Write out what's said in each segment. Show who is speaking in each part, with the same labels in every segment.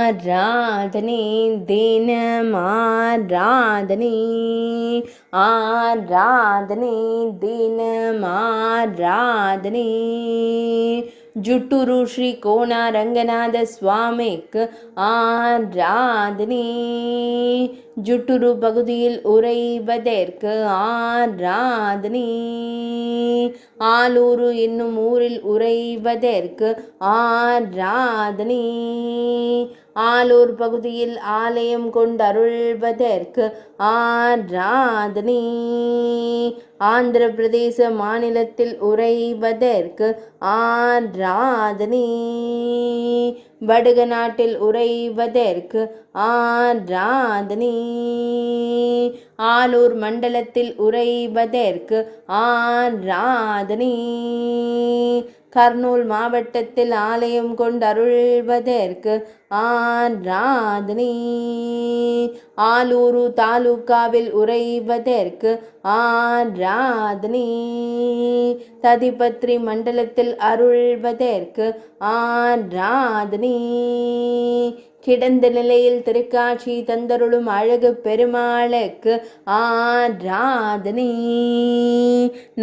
Speaker 1: ஆராதனை தினமாராதனை ஆராதனை தினமாராதனை ஜுட்டூரு ஸ்ரீ கோனா ரங்கநாத சுவாமிக்கு ஆராதனை ஜுட்டூரு பகுதியில் உறைவதற்கு ஆராதனை ஆலூரு என்னும் ஊரில் உறைவதற்கு ஆராதனை ஆலூர் பகுதியில் ஆலயம் கொண்டருள்வதற்கு ஆராதனை ஆந்திர பிரதேச மாநிலத்தில் உறைவதற்கு ஆராதனை வடுக நாட்டில் உறைவதற்கு ஆராதனை ஆலூர் மண்டலத்தில் உறைவதற்கு ஆராதனை கர்னூல் மாவட்டத்தில் ஆலயம் கொண்டருள்வதற்கு ஆராதனை ஆலூரு தாலுகாவில் உறைவதற்கு ஆராதனை ததிபத்ரி மண்டலத்தில் அருள்வதற்கு ஆராதனை கிடந்த நிலையில் திருக்காட்சி தந்தருளும் அழகு பெருமாளுக்கு ஆராதனை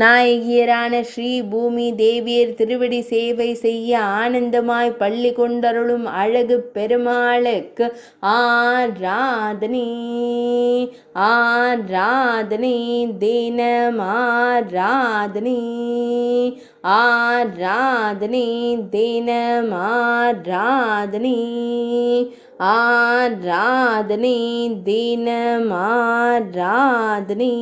Speaker 1: நாயகியரான ஸ்ரீ பூமி தேவியர் திருவடி சேவை செய்ய ஆனந்தமாய் பள்ளி கொண்டருளும் அழகு பெருமாளுக்கு ஆராதனை ஆராதனை தினம் ஆராதனை ஆராதனை தினம் ஆராதனை ஆராதனை தினம் ஆராதனை